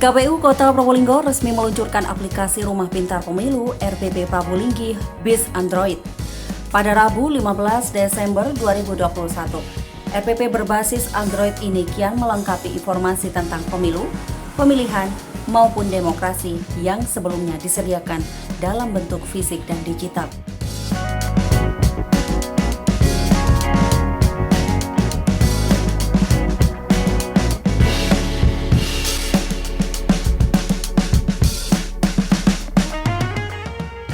KPU Kota Probolinggo resmi meluncurkan aplikasi Rumah Pintar Pemilu RPP Prabulinggi BIS Android pada Rabu 15 Desember 2021. RPP berbasis Android ini kian melengkapi informasi tentang pemilu, pemilihan, maupun demokrasi yang sebelumnya disediakan dalam bentuk fisik dan digital.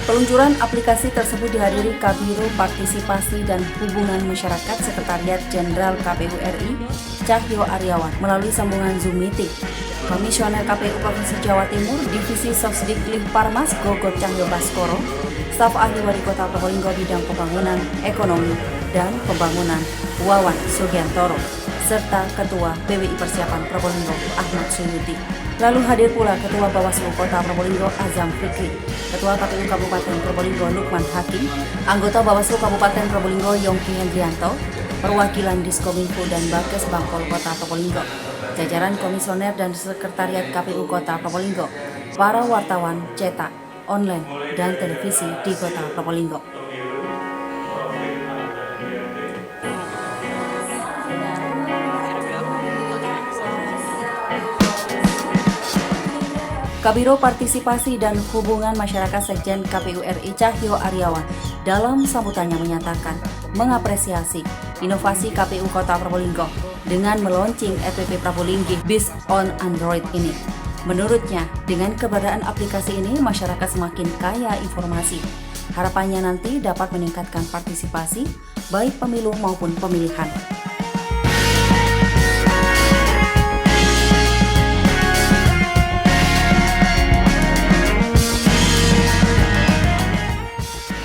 Peluncuran aplikasi tersebut dihadiri Kabiro Partisipasi dan Hubungan Masyarakat Sekretariat Jenderal KPU RI Cahyo Aryawan melalui sambungan Zoom Meeting. Komisioner KPU Provinsi Jawa Timur Divisi Sosdiklik Parmas Gogot Cahyo Baskoro, staf ahli wali kota Probolinggo bidang pembangunan, ekonomi, dan pembangunan Wawan Sugiantoro, serta Ketua PWI Persiapan Probolinggo Ahmad Suyuti. Lalu hadir pula Ketua Bawaslu Kota Probolinggo Azam Fikri, Ketua KPU Kabupaten Probolinggo Lukman Hakim, anggota Bawaslu Kabupaten Probolinggo Yongki Hendrianto, perwakilan Diskominfo dan Bakes Bangpol Kota Probolinggo, jajaran komisioner dan sekretariat KPU Kota Probolinggo, para wartawan cetak, online, dan televisi di Kota Probolinggo. Kabiro Partisipasi dan Hubungan Masyarakat Sekjen KPU RI Cahyo Aryawan dalam sambutannya menyatakan mengapresiasi inovasi KPU Kota Probolinggo dengan meluncing RPP Prabulinggi BIS on Android ini. Menurutnya, dengan keberadaan aplikasi ini masyarakat semakin kaya informasi. Harapannya nanti dapat meningkatkan partisipasi baik pemilu maupun pemilihan.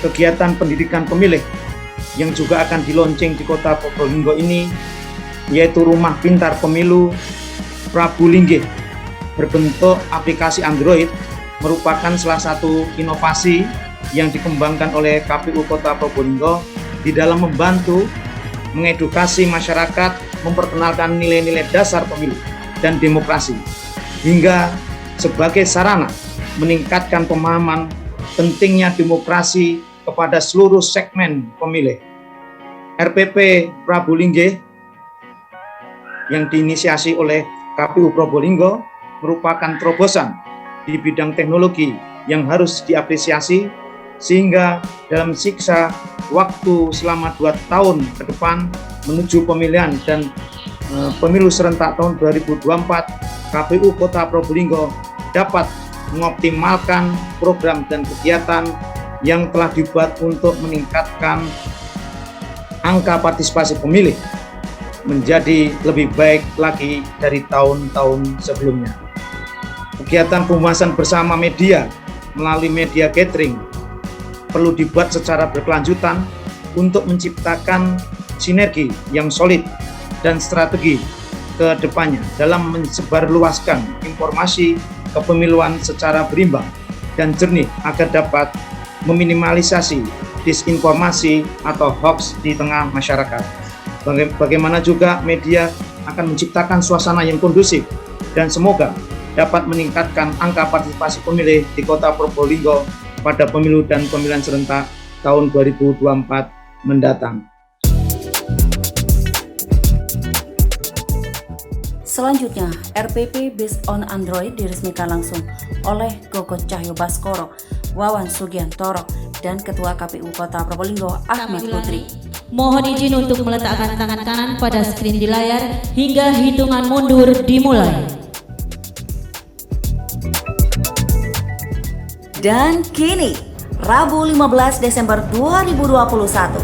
Kegiatan pendidikan pemilih yang juga akan dilaunching di Kota Probolinggo ini yaitu Rumah Pintar Pemilu Prabulinggi berbentuk aplikasi Android merupakan salah satu inovasi yang dikembangkan oleh KPU Kota Probolinggo di dalam membantu mengedukasi masyarakat memperkenalkan nilai-nilai dasar pemilu dan demokrasi hingga sebagai sarana meningkatkan pemahaman pentingnya demokrasi kepada seluruh segmen pemilih. RPP Prabulinggi yang diinisiasi oleh KPU Probolinggo merupakan terobosan di bidang teknologi yang harus diapresiasi sehingga dalam sisa waktu selama 2 tahun ke depan menuju pemilihan dan pemilu serentak tahun 2024, KPU Kota Probolinggo dapat mengoptimalkan program dan kegiatan yang telah dibuat untuk meningkatkan angka partisipasi pemilih menjadi lebih baik lagi dari tahun-tahun sebelumnya. Kegiatan pembahasan bersama media melalui media gathering perlu dibuat secara berkelanjutan untuk menciptakan sinergi yang solid dan strategi ke depannya dalam mensebarluaskan informasi kepemiluan secara berimbang dan jernih agar dapat meminimalisasi disinformasi atau hoax di tengah masyarakat. Bagaimana juga media akan menciptakan suasana yang kondusif dan semoga dapat meningkatkan angka partisipasi pemilih di Kota Probolinggo pada pemilu dan pemilihan serentak tahun 2024 mendatang. Selanjutnya, RPP BIS on Android diresmikan langsung oleh Gogot Cahyo Baskoro, Wawan Sugiantoro, dan Ketua KPU Kota Probolinggo Ahmad Putri. Mohon izin untuk meletakkan tangan kanan pada skrin di layar hingga hitungan mundur dimulai. Dan kini, Rabu 15 Desember 2021,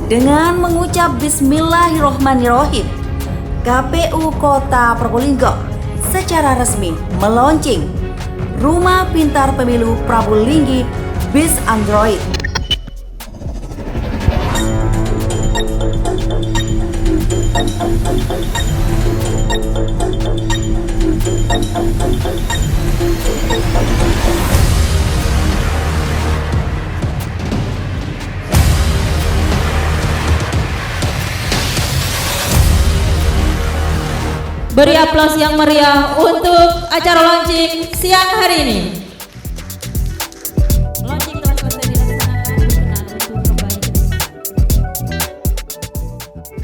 dengan mengucap Bismillahirrohmanirrohim, KPU Kota Probolinggo secara resmi meluncing Rumah Pintar Pemilu Prabulinggi BIS Android. Beri aplaus yang meriah untuk acara launching siang hari ini. Launching telah selesai dilaksanakan. Berkenan untuk kembali.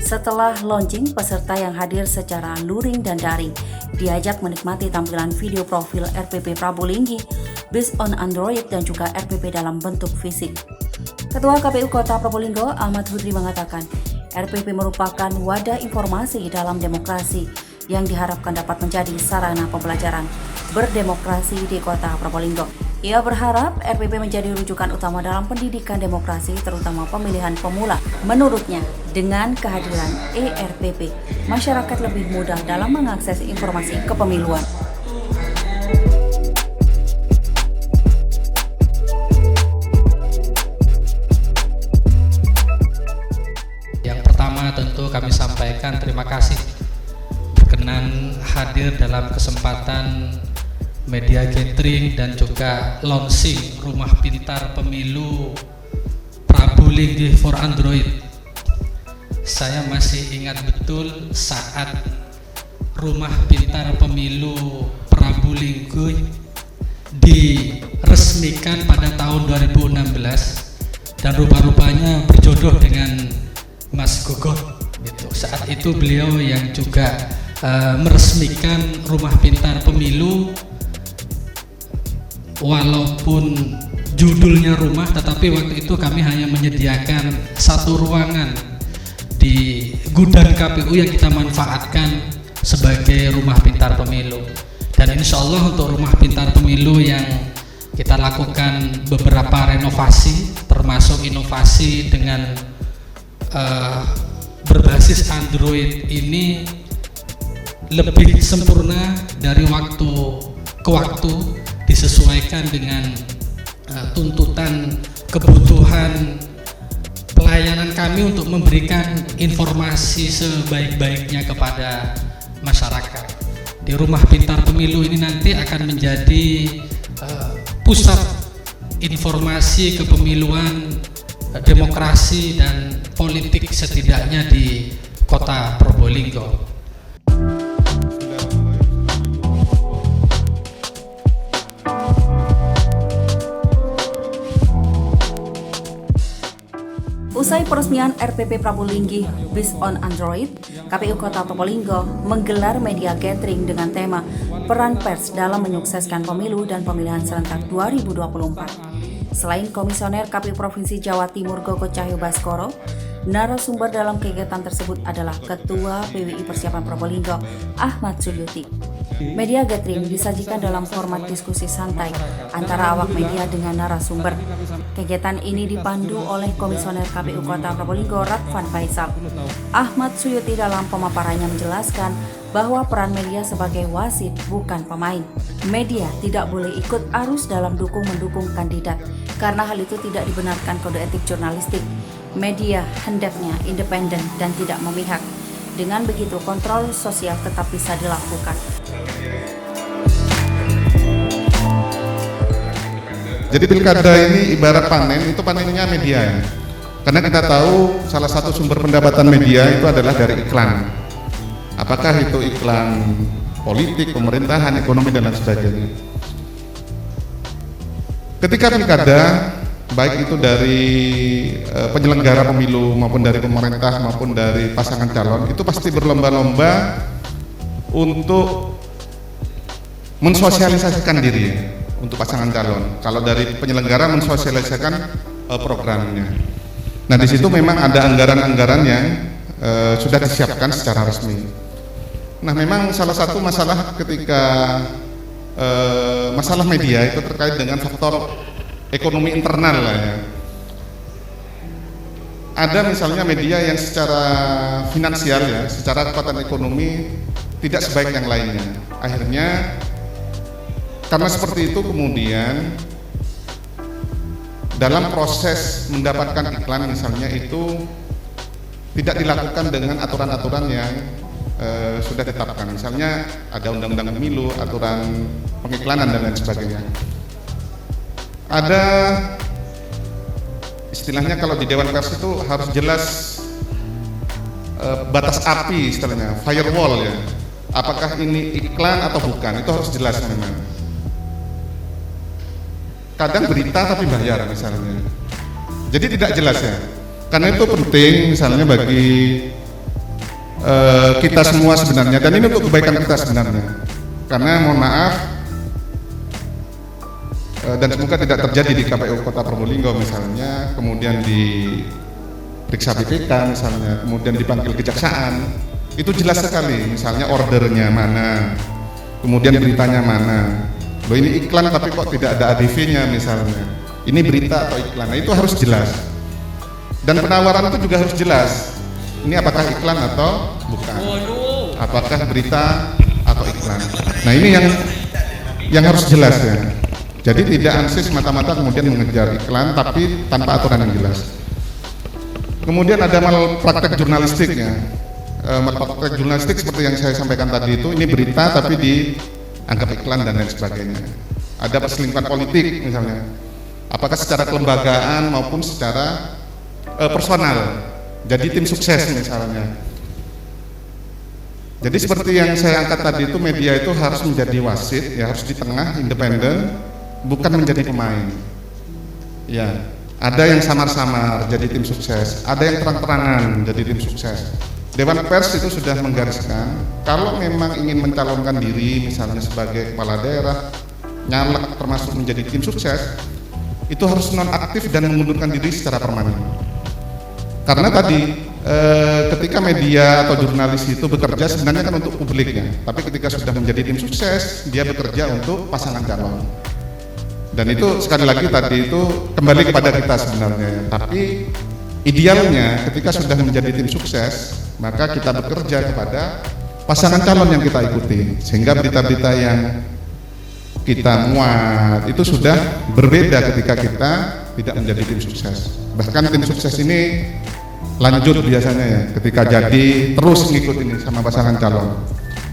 Setelah launching, peserta yang hadir secara luring dan daring diajak menikmati tampilan video profil RPP Prabulinggi based on Android dan juga RPP dalam bentuk fisik. Ketua KPU Kota Probolinggo Ahmad Hudri mengatakan, RPP merupakan wadah informasi dalam demokrasi yang diharapkan dapat menjadi sarana pembelajaran berdemokrasi di Kota Probolinggo. Ia berharap RPP menjadi rujukan utama dalam pendidikan demokrasi, terutama pemilihan pemula. Menurutnya, dengan kehadiran ERPP, masyarakat lebih mudah dalam mengakses informasi kepemiluan. Yang pertama tentu kami sampaikan terima kasih berkenan hadir dalam kesempatan media gathering dan juga launching Rumah Pintar Pemilu Prabulinggi for Android. Saya masih ingat betul saat Rumah Pintar Pemilu Prabulinggi diresmikan pada tahun 2016 dan rupa-rupanya berjodoh dengan Mas Gogoh. Saat itu beliau yang juga meresmikan Rumah Pintar Pemilu, walaupun judulnya rumah, tetapi waktu itu kami hanya menyediakan satu ruangan di gudang KPU yang kita manfaatkan sebagai Rumah Pintar Pemilu. Dan insya Allah untuk Rumah Pintar Pemilu yang kita lakukan beberapa renovasi, termasuk inovasi dengan berbasis Android ini lebih sempurna dari waktu ke waktu, disesuaikan dengan tuntutan kebutuhan pelayanan kami untuk memberikan informasi sebaik-baiknya kepada masyarakat. Di Rumah Pintar Pemilu ini nanti akan menjadi pusat informasi kepemiluan, demokrasi dan politik setidaknya di Kota Probolinggo. Usai peresmian RPP Prabulinggi based on Android, KPU Kota Probolinggo menggelar media gathering dengan tema Peran Pers dalam menyukseskan pemilu dan pemilihan serentak 2024. Selain Komisioner KPU Provinsi Jawa Timur Gogo Cahyo Baskoro, narasumber dalam kegiatan tersebut adalah Ketua PWI Persiapan Probolinggo Ahmad Suyuti. Media gathering disajikan dalam format diskusi santai antara awak media dengan narasumber. Kegiatan ini dipandu oleh Komisioner KPU Kota Probolinggo Radvan Faisal. Ahmad Suyuti dalam pemaparannya menjelaskan bahwa peran media sebagai wasit bukan pemain. Media tidak boleh ikut arus dalam dukung-mendukung kandidat, karena hal itu tidak dibenarkan kode etik jurnalistik. Media hendaknya independen dan tidak memihak. Dengan begitu, kontrol sosial tetap bisa dilakukan. Jadi pilkada ini ibarat panen, itu panennya media ya. Karena kita tahu salah satu sumber pendapatan media itu adalah dari iklan. Apakah itu iklan politik, pemerintahan, ekonomi dan lain sebagainya. Ketika pilkada, baik itu dari penyelenggara pemilu maupun dari pemerintah maupun dari pasangan calon, itu pasti berlomba-lomba untuk mensosialisasikan diri untuk pasangan calon. Kalau dari penyelenggara mensosialisasikan programnya. Nah, di situ memang ada anggaran-anggaran yang sudah disiapkan secara resmi. Nah, memang salah satu masalah ketika masalah media itu terkait dengan faktor ekonomi internal lah ya. Ada misalnya media yang secara finansial ya, secara kekuatan ekonomi tidak sebaik yang lainnya. Akhirnya karena seperti itu kemudian dalam proses mendapatkan iklan misalnya itu tidak dilakukan dengan aturan-aturan yang sudah ditetapkan. Misalnya ada undang-undang pemilu, aturan pengiklanan dan lain sebagainya. Ada istilahnya kalau di Dewan Pers itu harus jelas batas api istilahnya, firewall ya. apakah ini iklan atau bukan, itu harus jelas memang. Kadang berita tapi bayar misalnya, jadi tidak jelas ya. Karena itu penting misalnya bagi kita semua sebenarnya, dan ini untuk kebaikan kita sebenarnya. Karena mohon maaf, dan semoga tidak terjadi di KPU Kota Probolinggo misalnya, kemudian diperiksa BPK misalnya, kemudian dipanggil kejaksaan, itu jelas sekali misalnya ordernya mana, kemudian beritanya mana. Loh ini iklan tapi kok tidak ada ADV-nya misalnya, ini berita atau iklan, nah itu harus jelas. Dan penawaran itu juga harus jelas, ini apakah iklan atau bukan, apakah berita atau iklan. Nah ini yang harus jelas ya. Jadi tidak ansis mata-mata kemudian mengejar iklan tapi tanpa aturan yang jelas. Kemudian ada malpraktek jurnalistiknya. Malpraktek jurnalistik seperti yang saya sampaikan tadi itu, ini berita tapi dianggap iklan dan lain sebagainya. Ada perselingkuhan politik misalnya, apakah secara kelembagaan maupun secara personal, jadi tim sukses misalnya. Jadi seperti yang saya angkat tadi itu, media itu harus menjadi wasit, ya harus di tengah, independen, bukan menjadi pemain. Ya, ada yang samar-samar jadi tim sukses, ada yang terang-terangan jadi tim sukses. Dewan Pers itu sudah menggariskan, kalau memang ingin mencalonkan diri misalnya sebagai kepala daerah, nyalek termasuk menjadi tim sukses, itu harus nonaktif dan mengundurkan diri secara permanen. Karena tadi ketika media atau jurnalis itu bekerja sebenarnya kan untuk publiknya, tapi ketika sudah menjadi tim sukses, dia bekerja untuk pasangan calon. Dan itu sekali lagi tadi itu kembali kepada kita sebenarnya. Tapi idealnya ketika sudah menjadi tim sukses, maka kita bekerja kepada pasangan calon yang kita ikuti, sehingga berita-berita yang kita muat itu sudah berbeda ketika kita tidak menjadi tim sukses. Bahkan tim sukses ini lanjut biasanya ya, ketika jadi terus ngikut ini sama pasangan calon,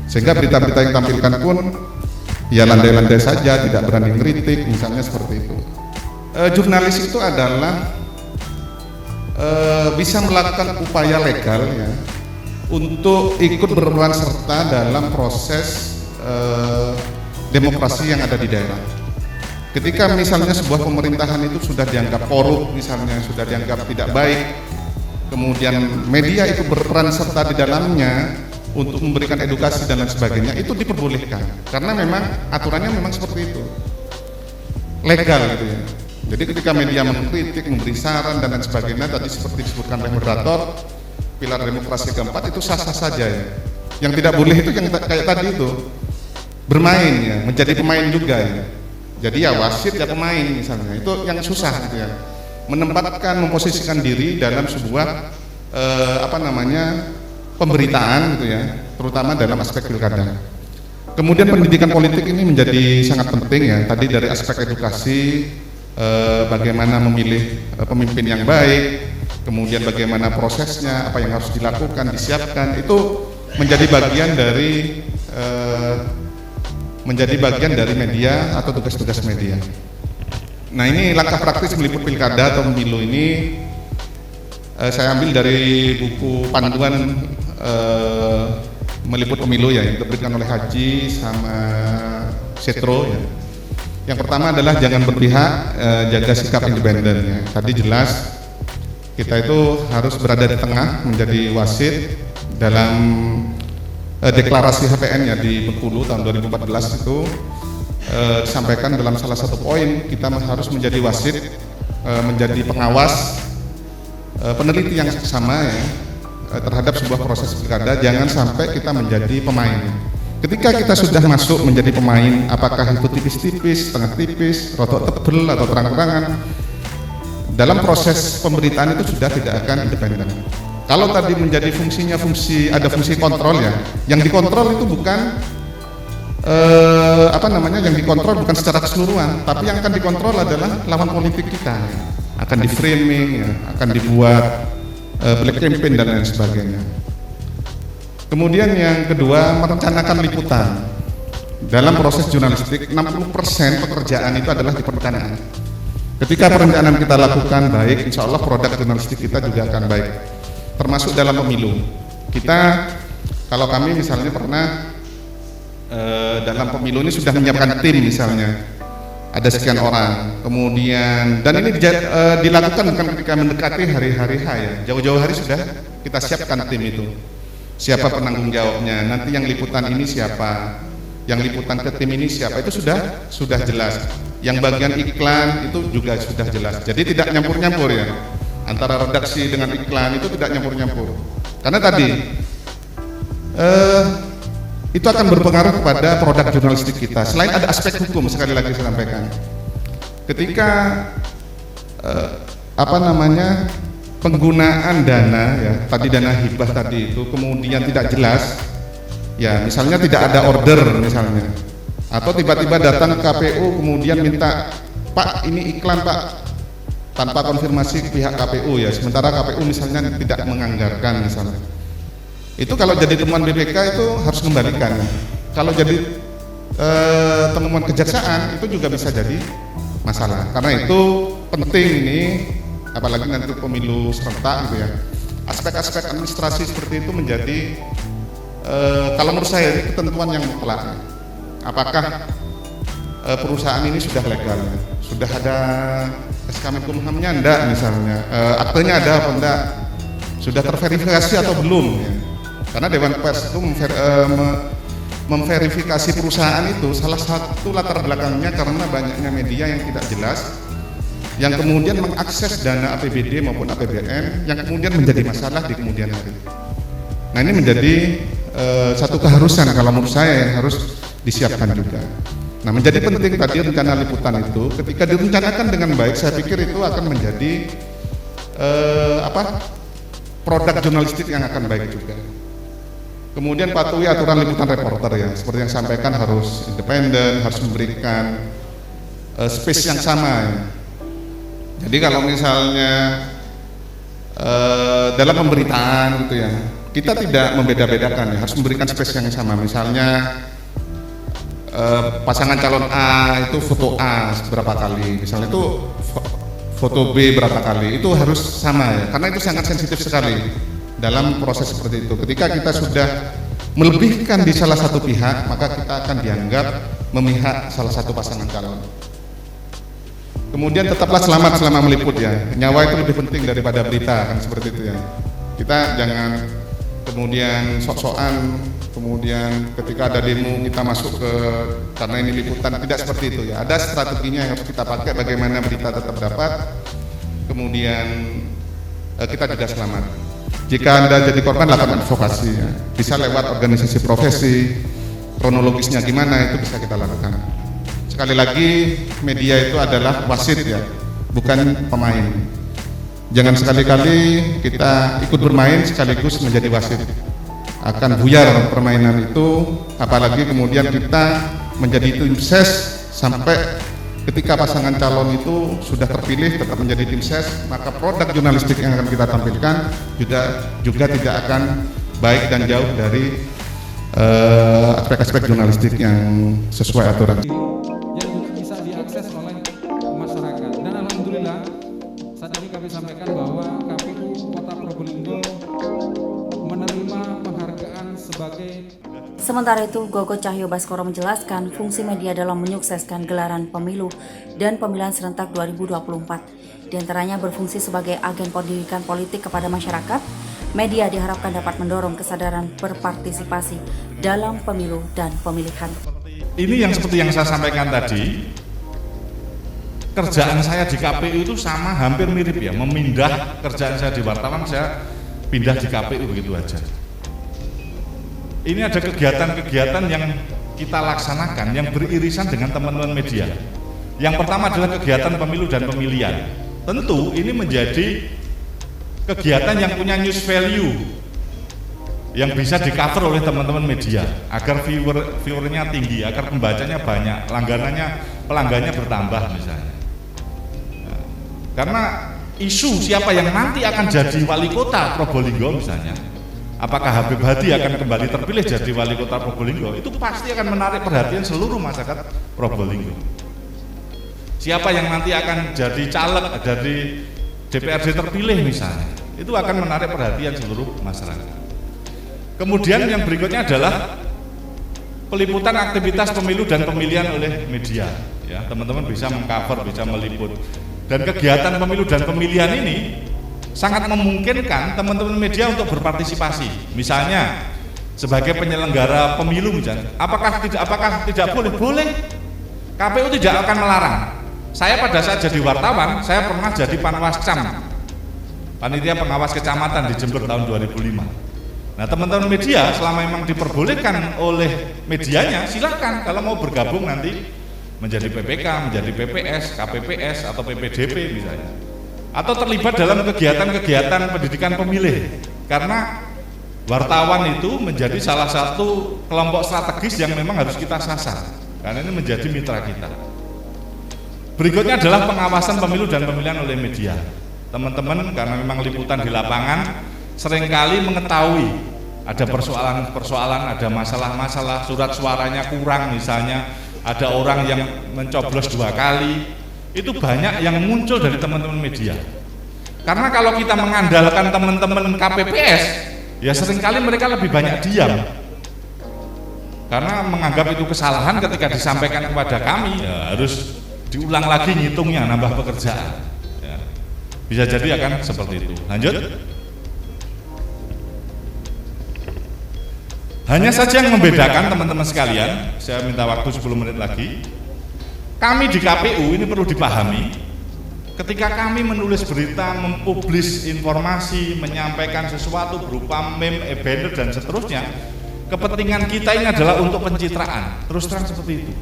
sehingga berita-berita yang tampilkan pun ya landai-landai saja, tidak berani ngeritik misalnya seperti itu. Jurnalis itu adalah bisa melakukan upaya legal ya untuk ikut berperan serta dalam proses demokrasi yang ada di daerah. Ketika misalnya sebuah pemerintahan itu sudah dianggap korup misalnya, sudah dianggap tidak baik, kemudian media itu berperan serta di dalamnya untuk memberikan edukasi dan lain sebagainya, itu diperbolehkan karena memang aturannya memang seperti itu, legal gitu ya. Jadi ketika media mengkritik, memberi saran dan lain sebagainya, tadi seperti disebutkan oleh moderator, pilar demokrasi keempat itu sah-sah saja ya. Yang tidak boleh itu yang kayak tadi itu, bermain ya, menjadi pemain juga ya. Jadi ya wasit ya pemain misalnya, itu yang susah gitu ya, menempatkan, memposisikan diri dalam sebuah pemberitaan gitu ya, terutama dalam aspek pilkada. Kemudian pendidikan politik ini menjadi sangat penting ya, tadi dari aspek edukasi, bagaimana memilih pemimpin yang baik, kemudian bagaimana prosesnya, apa yang harus dilakukan, disiapkan, itu menjadi bagian dari media atau tugas-tugas media. Nah ini langkah praktis meliput pilkada atau pemilu ini saya ambil dari buku panduan meliput pemilu ya, yang diterbitkan oleh Haji sama Setro ya. Yang pertama adalah jangan berpihak, jaga sikap independen ya. Tadi jelas kita itu harus berada di tengah, menjadi wasit dalam deklarasi HPN ya di Bengkulu tahun 2014 itu disampaikan dalam salah satu poin, kita harus menjadi wasit, menjadi pengawas, peneliti yang sama ya terhadap sebuah proses pilkada, jangan sampai kita menjadi pemain. Ketika kita sudah masuk menjadi pemain, apakah itu tipis-tipis, setengah tipis, rotok tebel atau terang-terangan, dalam proses pemberitaan itu sudah tidak akan independen. Kalau tadi menjadi fungsinya ada fungsi kontrol ya, yang dikontrol itu bukan yang dikontrol bukan secara keseluruhan, tapi yang akan dikontrol adalah lawan politik kita ya. Akan di framing ya, akan dibuat black campaign dan lain sebagainya. Kemudian yang kedua, merencanakan liputan. Dalam proses jurnalistik 60% pekerjaan itu adalah di perencanaan. Ketika perencanaan kita lakukan baik, insya Allah produk jurnalistik kita juga akan baik. Termasuk dalam pemilu. Kita, kalau kami misalnya pernah dalam pemilu ini sudah menyiapkan tim misalnya, ada sekian orang, kemudian dan ini dilakukan bukan ketika mendekati hari-hari H ya, jauh-jauh hari sudah kita siapkan tim itu, siapa penanggung jawabnya, nanti yang liputan ini siapa, yang liputan ke tim ini siapa, itu sudah jelas. Yang bagian iklan itu juga sudah jelas. Jadi tidak nyampur-nyampur ya, antara redaksi dengan iklan itu tidak nyampur-nyampur. Karena tadi itu akan berpengaruh kepada produk jurnalistik kita. Selain ada aspek hukum, sekali lagi saya sampaikan, ketika penggunaan dana ya, tadi dana hibah tadi itu kemudian tidak jelas, ya misalnya tidak ada order misalnya, atau tiba-tiba datang ke KPU kemudian minta, Pak ini iklan Pak, tanpa konfirmasi pihak KPU ya, sementara KPU misalnya tidak menganggarkan misalnya. Itu kalau jadi temuan BPK itu harus kembalikan. Kalau jadi temuan kejaksaan itu juga bisa jadi masalah. Karena itu penting ini, apalagi nanti pemilu serentak gitu ya. Aspek-aspek administrasi seperti itu menjadi kalau menurut saya ini ketentuan yang mutlak. Apakah perusahaan ini sudah legal, sudah ada SK Menkumhamnya enggak misalnya, aktenya ada apa enggak, sudah terverifikasi atau belum ya. Karena Dewan Pers itu memverifikasi perusahaan itu salah satu latar belakangnya karena banyaknya media yang tidak jelas, yang kemudian mengakses dana APBD maupun APBN yang kemudian menjadi masalah di kemudian hari. Nah ini menjadi satu keharusan kalau menurut saya yang harus disiapkan juga. Nah menjadi penting tadi rencana liputan itu ketika direncanakan dengan baik, saya pikir itu akan menjadi produk jurnalistik yang akan baik juga. Kemudian patuhi aturan liputan reporter ya, seperti yang sampaikan harus independen, harus memberikan space yang sama ya. Jadi kalau misalnya dalam pemberitaan gitu ya, kita tidak membeda-bedakan ya, harus memberikan space yang sama. Misalnya pasangan calon A itu foto A berapa kali, misalnya itu foto B berapa kali, itu harus sama ya, karena itu sangat sensitif sekali dalam proses seperti itu. Ketika kita sudah melebihkan di salah satu pihak, maka kita akan dianggap memihak salah satu pasangan calon. Kemudian tetaplah selamat selama meliput ya, nyawa itu lebih penting daripada berita, kan seperti itu ya. Kita jangan kemudian sok-sokan, kemudian ketika ada demo kita masuk ke karena ini liputan, tidak seperti itu ya. Ada strateginya yang harus kita pakai bagaimana berita tetap dapat, kemudian kita juga selamat. Jika Anda jadi korban, lakukan advokasi ya. Bisa lewat organisasi profesi, kronologisnya gimana itu bisa kita lakukan. Sekali lagi media itu adalah wasit ya, bukan pemain. Jangan sekali-kali kita ikut bermain sekaligus menjadi wasit. Akan buyar permainan itu, apalagi kemudian kita menjadi tim ses sampai ketika pasangan calon itu sudah terpilih tetap menjadi tim ses, maka produk jurnalistik yang akan kita tampilkan juga tidak akan baik dan jauh dari aspek-aspek jurnalistik yang sesuai aturan. Yang bisa diakses oleh masyarakat. Dan alhamdulillah saat ini kami sampaikan bahwa KPU Kota Probolinggo menerima penghargaan sebagai. Sementara itu, Gogo Cahyo Baskoro menjelaskan fungsi media dalam menyukseskan gelaran pemilu dan pemilihan serentak 2024. Di antaranya berfungsi sebagai agen pendidikan politik kepada masyarakat. Media diharapkan dapat mendorong kesadaran berpartisipasi dalam pemilu dan pemilihan. Ini yang seperti yang saya sampaikan tadi, kerjaan saya di KPU itu sama hampir mirip ya, memindah kerjaan saya di wartawan, saya pindah di KPU begitu aja. Ini ada kegiatan-kegiatan yang kita laksanakan yang beririsan dengan teman-teman media. Yang pertama adalah kegiatan pemilu dan pemilihan. Tentu ini menjadi kegiatan yang punya news value yang bisa di-cover oleh teman-teman media agar viewernya tinggi, agar pembacanya banyak, pelanggannya bertambah misalnya. Karena isu siapa yang nanti akan jadi wali kota Probolinggo misalnya, apakah Habib Hadi akan kembali terpilih jadi wali kota Probolinggo, itu pasti akan menarik perhatian seluruh masyarakat Probolinggo. Siapa yang nanti akan jadi caleg dari DPRD terpilih misalnya, itu akan menarik perhatian seluruh masyarakat. Kemudian yang berikutnya adalah peliputan aktivitas pemilu dan pemilihan oleh media. Ya, teman-teman bisa mengcover, bisa meliput. Dan kegiatan pemilu dan pemilihan ini sangat memungkinkan teman-teman media untuk berpartisipasi. Misalnya sebagai penyelenggara pemilu misalnya, apakah tidak boleh? Boleh. KPU tidak akan melarang. Saya pada saat jadi wartawan, saya pernah jadi panwascam, panitia pengawas kecamatan di Jember tahun 2005. Nah, teman-teman media selama memang diperbolehkan oleh medianya, silakan kalau mau bergabung nanti menjadi PPK, menjadi PPS, KPPS atau PPDP misalnya. Atau terlibat dalam kegiatan-kegiatan pendidikan pemilih. Karena wartawan itu menjadi salah satu kelompok strategis yang memang harus kita sasar. Karena ini menjadi mitra kita. Berikutnya adalah pengawasan pemilu dan pemilihan oleh media. Teman-teman karena memang liputan di lapangan seringkali mengetahui ada persoalan-persoalan, ada masalah-masalah, surat suaranya kurang misalnya, ada orang yang mencoblos 2 kali. Itu banyak yang muncul dari teman-teman media. Karena kalau kita mengandalkan teman-teman KPPS, ya seringkali mereka lebih banyak diam. Karena menganggap itu kesalahan ketika disampaikan kepada kami, ya harus diulang lagi ngitungnya, nambah pekerjaan. Ya. Bisa jadi akan seperti itu. Lanjut. Hanya saja yang membedakan teman-teman sekalian, saya minta waktu 10 menit lagi. Kami di KPU ini perlu dipahami, ketika kami menulis berita, mempublis informasi, menyampaikan sesuatu berupa meme, banner dan seterusnya, kepentingan kita ini adalah untuk pencitraan, terus terang seperti itu,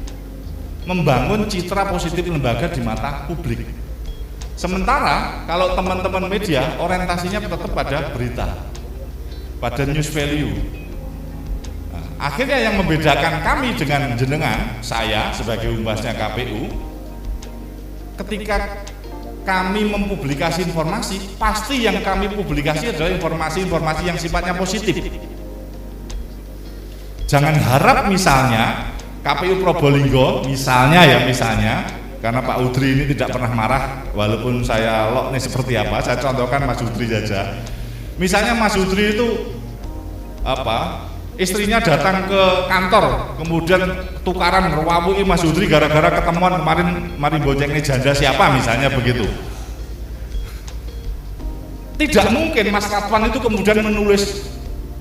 membangun citra positif lembaga di mata publik. Sementara kalau teman-teman media orientasinya tetap pada berita, pada news value. Nah, akhirnya yang membedakan kami dengan jenengan, saya sebagai umbasnya KPU, ketika kami mempublikasi informasi, pasti yang kami publikasi adalah informasi-informasi yang sifatnya positif. Jangan harap misalnya KPU Probolinggo misalnya karena Pak Udri ini tidak pernah marah walaupun saya loknya seperti apa, saya contohkan Mas Udri saja. Misalnya Mas Udri itu istrinya datang ke kantor kemudian tukaran ngerwawui Mas Udri gara-gara ketemuan kemarin mari boncengnya janda siapa misalnya begitu. Tidak mungkin Mas Ratwan itu kemudian menulis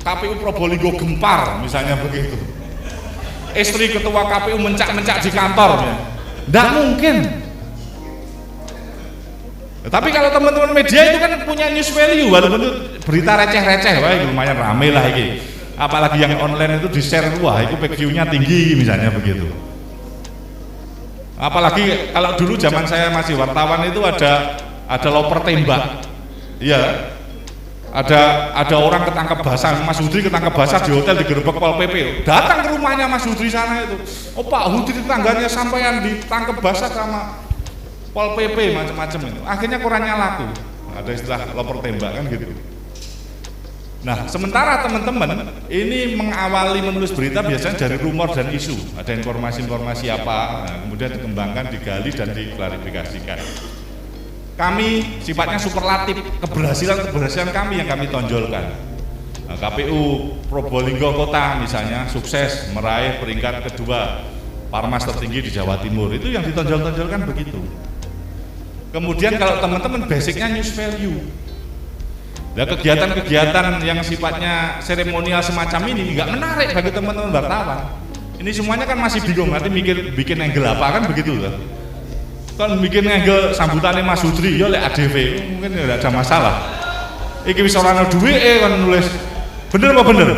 KPU Probolinggo gempar misalnya begitu, istri ketua KPU mencak-mencak di kantor, tidak mungkin. Tapi kalau teman-teman media itu kan punya news value, walaupun itu berita receh-receh, wah lumayan rame lah ini. Apalagi yang online itu di share, wah itu PQ-nya tinggi misalnya begitu. Apalagi kalau dulu zaman saya masih wartawan itu ada loper tembak, iya. Ada orang ketangkap basah, Mas Hudri ketangkap basah di hotel digerebek Pol PP. Datang ke rumahnya Mas Hudri sana itu. Oh Pak Hudri tetangganya sampean ditangkap basah sama Pol PP macam-macam itu. Akhirnya korannya laku. Ada istilah loper tembak kan gitu. Nah, sementara teman-teman ini mengawali menulis berita biasanya dari rumor dan isu. Ada informasi-informasi apa, nah, kemudian dikembangkan, digali dan diklarifikasikan. Kami sifatnya superlatif, keberhasilan kami yang kami tonjolkan. Nah, KPU Probolinggo Kota misalnya sukses meraih peringkat kedua Parmas tertinggi di Jawa Timur, itu yang ditonjol-tonjolkan begitu. Kemudian kalau teman-teman basicnya news value, nah, kegiatan-kegiatan yang sifatnya seremonial semacam ini nggak menarik bagi teman-teman wartawan. Ini semuanya kan masih bingung, nanti bikin angle apa kan begitu loh. Kan bikin angle sambutannya Mas Hudri ya lek ADV mungkin tidak ada masalah. Iki wis ora ono duwike kan nulis. Bener apa bener?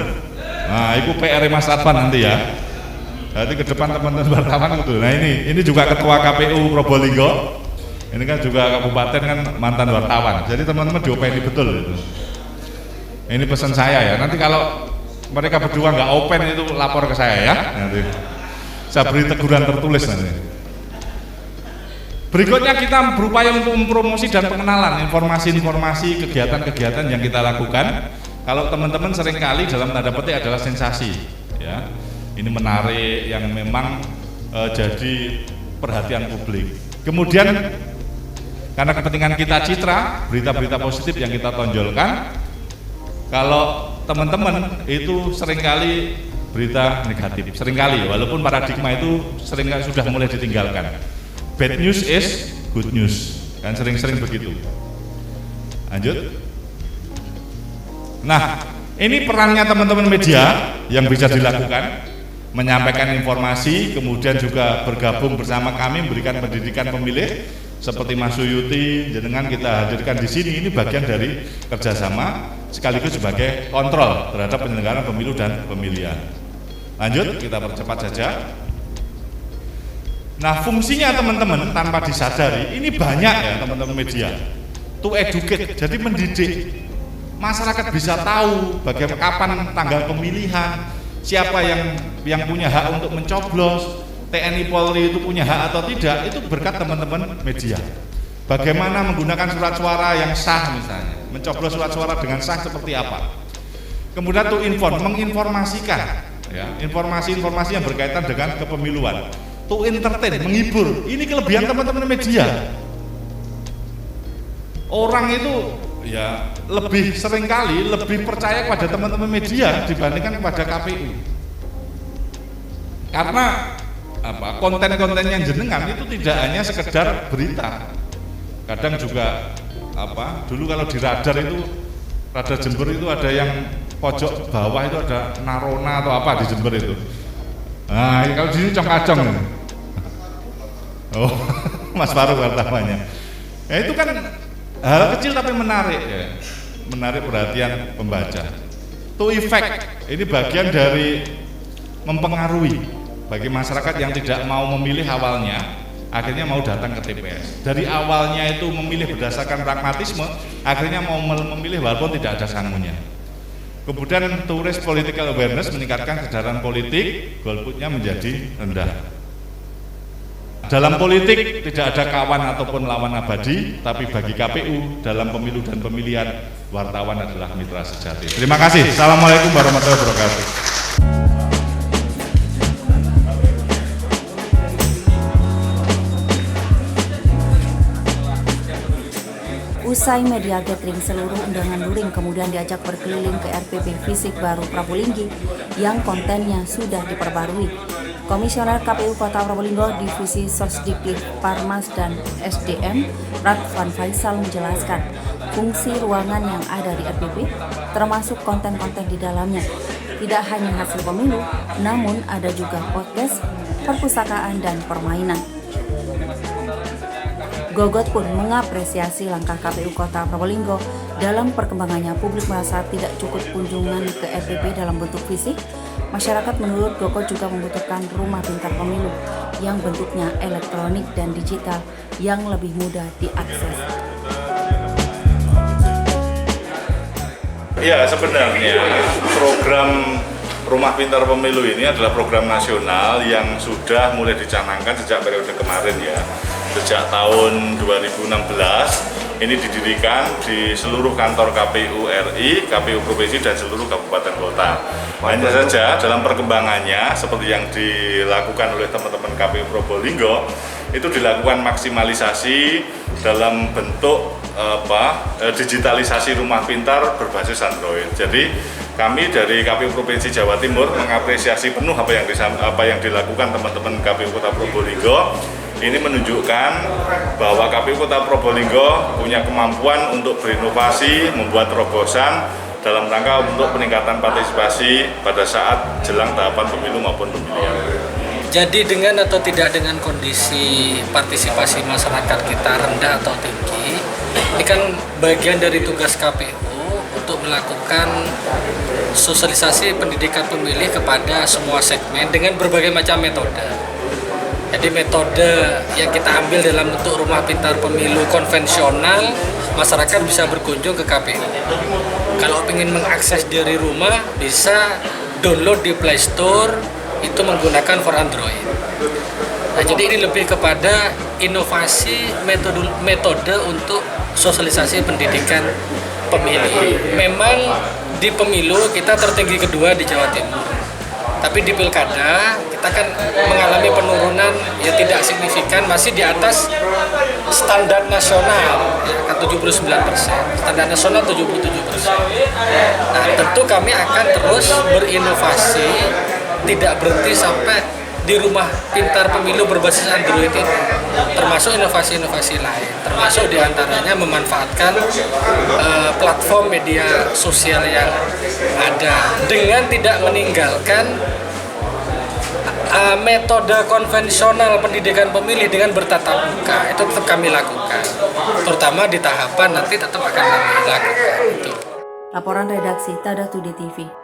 Nah, itu PR Mas Ratwan nanti ya. Nanti ke depan teman-teman wartawan itu. Nah, ini juga ketua KPU Probolinggo. Ini kan juga kabupaten kan mantan wartawan. Jadi teman-teman diopeni betul itu. Ini pesan saya ya. Nanti kalau mereka berdua nggak open itu lapor ke saya ya. Nanti saya beri teguran tertulis nanti. Berikutnya kita berupaya untuk mempromosi dan pengenalan informasi-informasi kegiatan-kegiatan yang kita lakukan. Kalau teman-teman seringkali dalam tanda petik adalah sensasi, ya. Ini menarik yang memang jadi perhatian publik. Kemudian karena kepentingan kita citra, berita-berita positif yang kita tonjolkan. Kalau teman-teman itu seringkali berita negatif. Seringkali, walaupun paradigma itu seringkali sudah mulai ditinggalkan. Bad news is good news, kan sering-sering begitu. Lanjut. Nah, ini perannya teman-teman media yang bisa dilakukan, menyampaikan informasi, kemudian juga bergabung bersama kami memberikan pendidikan pemilih seperti Mas Suyuti, jenengan kita hadirkan di sini. Ini bagian dari kerjasama sekaligus sebagai kontrol terhadap penyelenggaraan pemilu dan pemilihan. Lanjut, kita percepat saja. Nah, fungsinya teman-teman tanpa disadari ini banyak ya teman-teman media. To educate, jadi mendidik. Masyarakat bisa tahu bagaimana kapan tanggal pemilihan, siapa yang punya hak untuk mencoblos, TNI Polri itu punya hak atau tidak, itu berkat teman-teman media. Bagaimana menggunakan surat suara yang sah misalnya, mencoblos surat suara dengan sah seperti apa. Kemudian to inform, menginformasikan ya, informasi-informasi yang berkaitan dengan kepemiluan. To entertain, menghibur. Ini kelebihan teman-teman media. Orang itu ya lebih seringkali lebih percaya pada teman-teman media dibandingkan kepada KPU. Karena konten-konten yang jenengan itu tidak hanya sekedar berita. Kadang juga dulu kalau di radar Jember itu ada yang pojok bawah itu ada Narona atau apa di Jember itu. Nah, kalau di sini cong-kacong. Oh, Mas Faru wartawannya. Ya itu kan hal kecil tapi menarik ya. Menarik perhatian pembaca. To effect, ini bagian dari mempengaruhi bagi masyarakat yang tidak mau memilih awalnya, akhirnya mau datang ke TPS. Dari awalnya itu memilih berdasarkan pragmatisme, akhirnya mau memilih walaupun tidak ada sangunya. Kemudian to raise political awareness, meningkatkan kesadaran politik, golputnya menjadi rendah. Dalam politik tidak ada kawan ataupun lawan abadi, tapi bagi KPU dalam pemilu dan pemilihan, wartawan adalah mitra sejati. Terima kasih. Assalamualaikum warahmatullahi wabarakatuh. Usai media gathering, seluruh undangan luring kemudian diajak berkeliling ke RPP Fisik baru Probolinggo yang kontennya sudah diperbarui. Komisioner KPU Kota Probolinggo Divisi Sosdiklik Parmas dan SDM Radvan Faisal menjelaskan fungsi ruangan yang ada di RPP termasuk konten-konten di dalamnya. Tidak hanya hasil pemilu, namun ada juga podcast, perpustakaan, dan permainan. Gogot pun mengapresiasi langkah KPU Kota Probolinggo dalam perkembangannya. Publik merasa tidak cukup kunjungan ke RPP dalam bentuk fisik. Masyarakat menurut Gogot juga membutuhkan rumah pintar pemilu yang bentuknya elektronik dan digital yang lebih mudah diakses. Ya, sebenarnya program Rumah Pintar Pemilu ini adalah program nasional yang sudah mulai dicanangkan sejak periode kemarin ya. Sejak tahun 2016 ini didirikan di seluruh kantor KPU RI, KPU Provinsi dan seluruh kabupaten kota. Hanya saja dalam perkembangannya seperti yang dilakukan oleh teman-teman KPU Probolinggo itu dilakukan maksimalisasi dalam bentuk digitalisasi rumah pintar berbasis Android. Jadi kami dari KPU Provinsi Jawa Timur mengapresiasi penuh apa yang dilakukan teman-teman KPU Kota Probolinggo. Ini menunjukkan bahwa KPU Kota Probolinggo punya kemampuan untuk berinovasi, membuat terobosan dalam rangka untuk peningkatan partisipasi pada saat jelang tahapan pemilu maupun pemilihan. Jadi dengan atau tidak dengan kondisi partisipasi masyarakat kita rendah atau tinggi, ini kan bagian dari tugas KPU untuk melakukan sosialisasi pendidikan pemilih kepada semua segmen dengan berbagai macam metode. Jadi metode yang kita ambil dalam bentuk rumah pintar pemilu konvensional, masyarakat bisa berkunjung ke KPU. Kalau ingin mengakses dari rumah, bisa download di Play Store, itu menggunakan for Android. Nah, jadi ini lebih kepada inovasi metode untuk sosialisasi pendidikan pemilih. Memang di pemilu kita tertinggi kedua di Jawa Timur. Tapi di pilkada kita kan mengalami penurunan yang tidak signifikan, masih di atas standar nasional ya, 79%, standar nasional 77%. Nah, tentu kami akan terus berinovasi tidak berhenti sampai di rumah pintar pemilu berbasis Android ini, termasuk inovasi-inovasi lain, termasuk diantaranya memanfaatkan platform media sosial yang ada dengan tidak meninggalkan metode konvensional pendidikan pemilih dengan bertatap muka. Itu tetap kami lakukan, terutama di tahapan nanti tetap akan kami lakukan itu. Laporan redaksi Tada Today TV.